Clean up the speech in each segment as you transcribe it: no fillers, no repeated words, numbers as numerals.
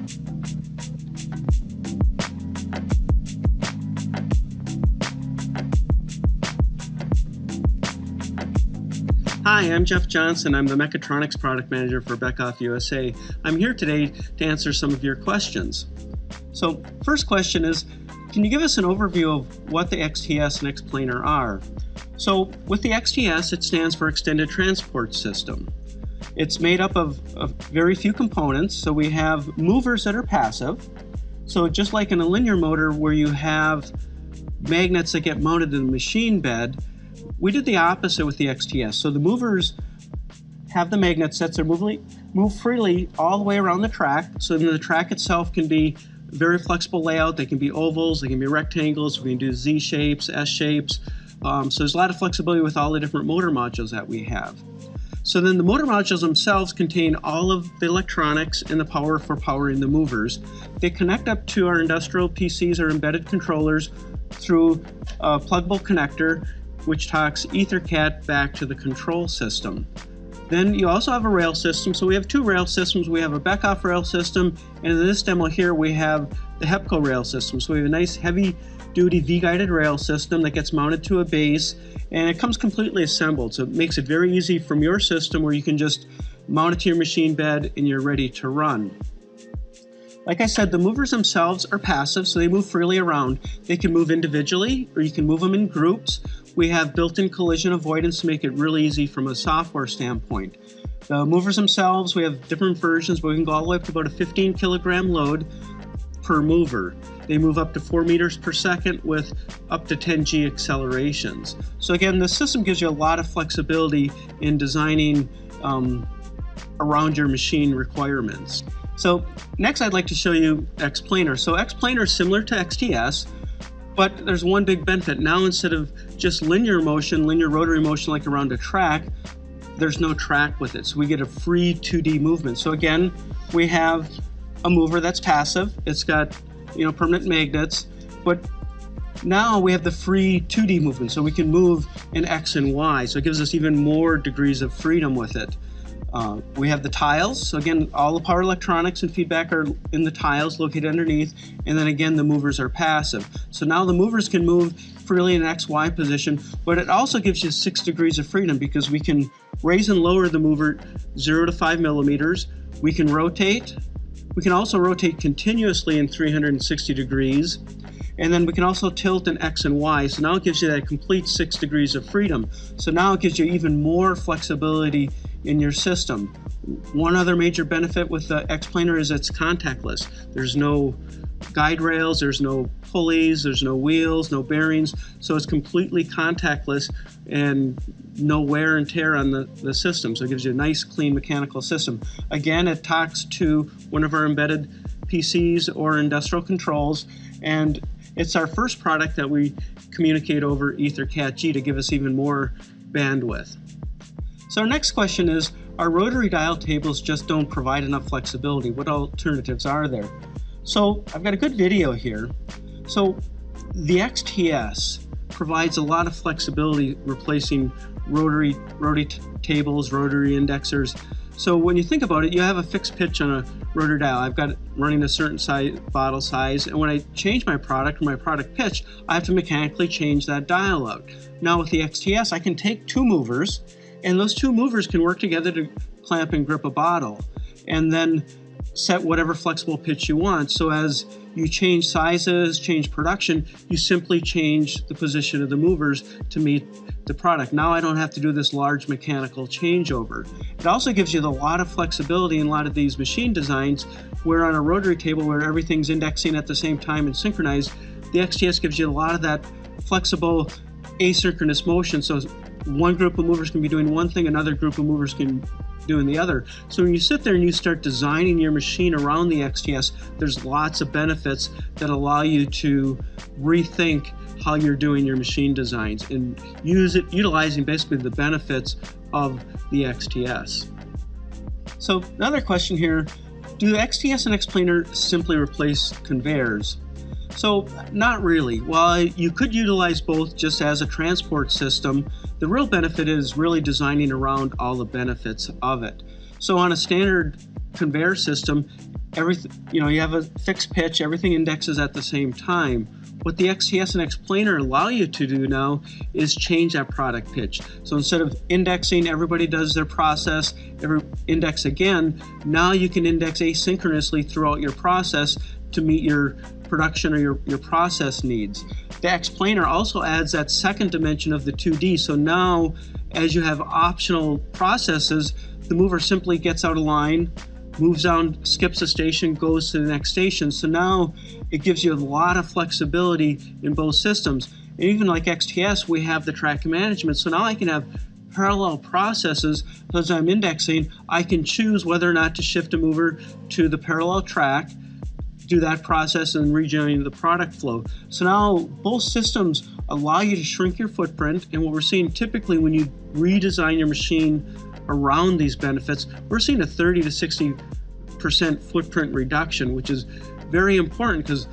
Hi, I'm Jeff Johnson. I'm the Mechatronics Product Manager for Beckhoff USA. I'm here today to answer some of your questions. So, first question is, can you give us an overview of what the XTS and XPlanar are? So, with the XTS, it stands for Extended Transport System. It's made up of very few components. So we have movers that are passive. So just like in a linear motor where you have magnets that get mounted in the machine bed, we did the opposite with the XTS. So the movers have the magnet sets that move freely all the way around the track. So then the track itself can be a very flexible layout. They can be ovals, they can be rectangles, we can do Z shapes, S shapes. So there's a lot of flexibility with all the different motor modules that we have. So then the motor modules themselves contain all of the electronics and the power for powering the movers. They connect up to our industrial PCs or embedded controllers through a pluggable connector, which talks EtherCAT back to the control system. Then you also have a rail system. So we have two rail systems. We have a Beckhoff rail system, and in this demo here we have the HEPCO rail system. So we have a nice heavy-duty V-guided rail system that gets mounted to a base, and it comes completely assembled. So it makes it very easy from your system where you can just mount it to your machine bed and you're ready to run. Like I said, the movers themselves are passive, so they move freely around. They can move individually, or you can move them in groups. We have built-in collision avoidance to make it really easy from a software standpoint. The movers themselves, we have different versions, but we can go all the way up to about a 15 kilogram load per mover. They move up to 4 meters per second with up to 10 G accelerations. So again, the system gives you a lot of flexibility in designing around your machine requirements. So next I'd like to show you XPlanar. So XPlanar is similar to XTS, but there's one big benefit. Now instead of just linear motion, linear rotary motion like around a track, there's no track with it. So we get a free 2D movement. So again, we have a mover that's passive. It's got permanent magnets, but now we have the free 2D movement. So we can move in X and Y. So it gives us even more degrees of freedom with it. We have the tiles. So again, all the power electronics and feedback are in the tiles located underneath. And then again, the movers are passive. So now the movers can move freely in an XY position, but it also gives you 6 degrees of freedom because we can raise and lower the mover 0 to 5 millimeters. We can rotate. We can also rotate continuously in 360 degrees. And then we can also tilt in X and Y. So now it gives you that complete 6 degrees of freedom. So now it gives you even more flexibility in your system. One other major benefit with the XPlanar is it's contactless. There's no guide rails, there's no pulleys, there's no wheels, no bearings. So it's completely contactless and no wear and tear on the system. So it gives you a nice, clean mechanical system. Again, it talks to one of our embedded PCs or industrial controls, and it's our first product that we communicate over EtherCAT-G to give us even more bandwidth. So our next question is, our rotary dial tables just don't provide enough flexibility. What alternatives are there? So I've got a good video here. So the XTS provides a lot of flexibility replacing rotary tables, rotary indexers. So when you think about it, you have a fixed pitch on a rotary dial. I've got it running a certain size, bottle size, and when I change my product or my product pitch, I have to mechanically change that dial out. Now with the XTS, I can take 2 movers, and those 2 movers can work together to clamp and grip a bottle, and then set whatever flexible pitch you want. So as you change sizes, change production, you simply change the position of the movers to meet the product. Now I don't have to do this large mechanical changeover. It also gives you a lot of flexibility in a lot of these machine designs where on a rotary table where everything's indexing at the same time and synchronized, the XTS gives you a lot of that flexible asynchronous motion. So one group of movers can be doing one thing, another group of movers can doing the other. So when you sit there and you start designing your machine around the XTS, there's lots of benefits that allow you to rethink how you're doing your machine designs and utilizing basically the benefits of the XTS. So another question here, do the XTS and XPlanar simply replace conveyors? So not really. While you could utilize both just as a transport system, the real benefit is really designing around all the benefits of it. So on a standard conveyor system, everything, you have a fixed pitch, everything indexes at the same time. What the XTS and XPlanar allow you to do now is change that product pitch. So instead of indexing, everybody does their process, index again, now you can index asynchronously throughout your process to meet your production or your process needs. The XPlanar also adds that second dimension of the 2D. So now, as you have optional processes, the mover simply gets out of line, moves down, skips a station, goes to the next station. So now it gives you a lot of flexibility in both systems. And even like XTS, we have the track management. So now I can have parallel processes. So as I'm indexing, I can choose whether or not to shift a mover to the parallel track, do that process, and rejoin the product flow. So now both systems allow you to shrink your footprint. And what we're seeing typically when you redesign your machine around these benefits, we're seeing a 30 to 60% footprint reduction, which is very important because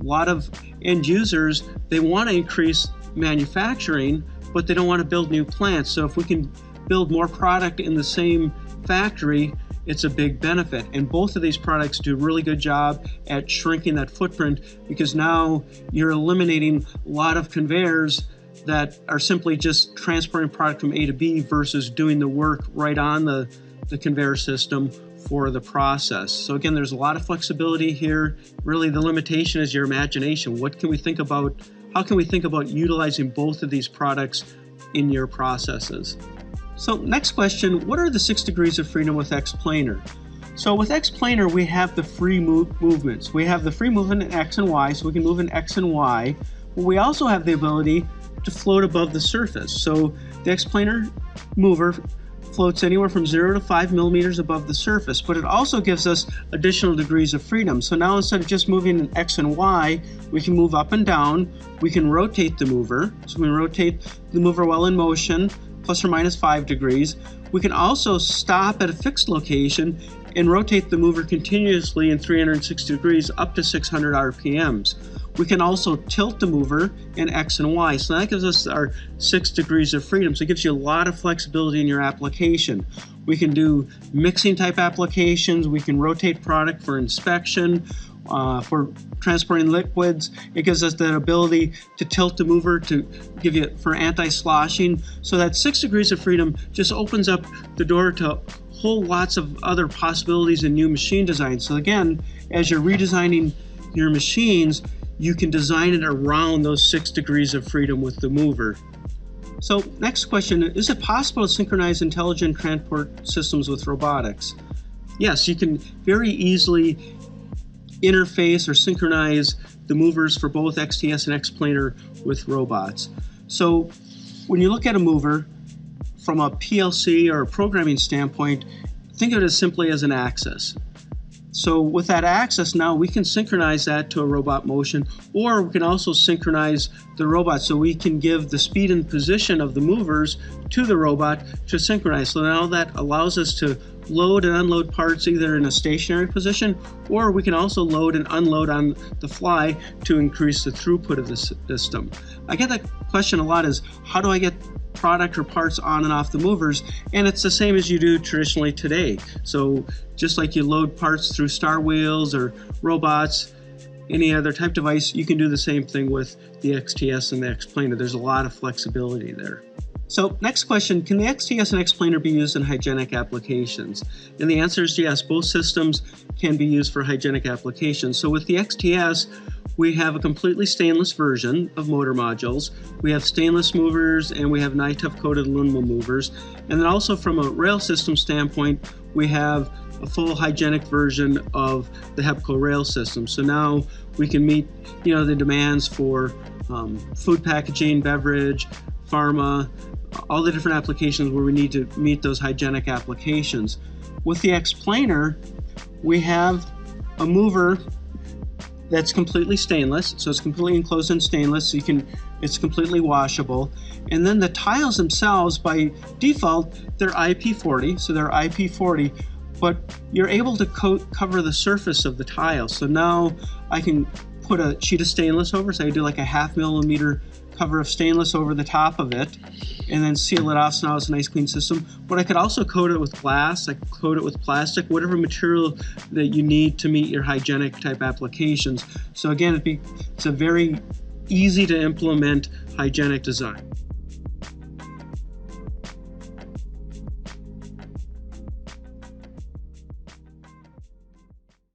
a lot of end users, they want to increase manufacturing, but they don't want to build new plants. So if we can build more product in the same factory, it's a big benefit. And both of these products do a really good job at shrinking that footprint, because now you're eliminating a lot of conveyors that are simply just transporting product from A to B versus doing the work right on the conveyor system for the process. So again, there's a lot of flexibility here. Really, the limitation is your imagination. What can we think about? How can we think about utilizing both of these products in your processes? So next question, what are the 6 degrees of freedom with XPlanar? So with XPlanar, we have the free movements. We have the free movement in X and Y, so we can move in X and Y. But we also have the ability to float above the surface. So the XPlanar mover floats anywhere from 0 to 5 millimeters above the surface, but it also gives us additional degrees of freedom. So now instead of just moving in X and Y, we can move up and down. We can rotate the mover. So we can rotate the mover while in motion, plus or minus 5 degrees. We can also stop at a fixed location and rotate the mover continuously in 360 degrees up to 600 RPMs. We can also tilt the mover in X and Y. So that gives us our 6 degrees of freedom. So it gives you a lot of flexibility in your application. We can do mixing type applications. We can rotate product for inspection, for transporting liquids. It gives us that ability to tilt the mover to give you for anti-sloshing. So that 6 degrees of freedom just opens up the door to whole lots of other possibilities in new machine design. So again, as you're redesigning your machines, you can design it around those 6 degrees of freedom with the mover. So next question, is it possible to synchronize intelligent transport systems with robotics? Yes, you can very easily interface or synchronize the movers for both XTS and XPlanar with robots. So when you look at a mover from a PLC or a programming standpoint, think of it as simply as an axis. So with that axis, now we can synchronize that to a robot motion, or we can also synchronize the robot so we can give the speed and position of the movers to the robot to synchronize. So now that allows us to load and unload parts either in a stationary position, or we can also load and unload on the fly to increase the throughput of the system. I get that question a lot, is how do I get product or parts on and off the movers? And it's the same as you do traditionally today. So just like you load parts through Star Wheels or robots, any other type device, you can do the same thing with the XTS and the XPlanar. There's a lot of flexibility there. So next question, can the XTS and XPlanar be used in hygienic applications? And the answer is yes, both systems can be used for hygienic applications. So with the XTS, we have a completely stainless version of motor modules. We have stainless movers and we have NiTough coated aluminum movers. And then also from a rail system standpoint, we have a full hygienic version of the HEPCO rail system. So now we can meet, the demands for food packaging, beverage, pharma, all the different applications where we need to meet those hygienic applications. With the XPlanar, we have a mover that's completely stainless, so it's completely enclosed in stainless, so it's completely washable. And then the tiles themselves, by default, they're IP40, so they're IP40, but you're able to cover the surface of the tile. So now I can put a sheet of stainless over, so I do like a 0.5 millimeter cover of stainless over the top of it and then seal it off so now it's a nice clean system. But I could also coat it with glass, I could coat it with plastic, whatever material that you need to meet your hygienic type applications. So again, it's a very easy to implement hygienic design.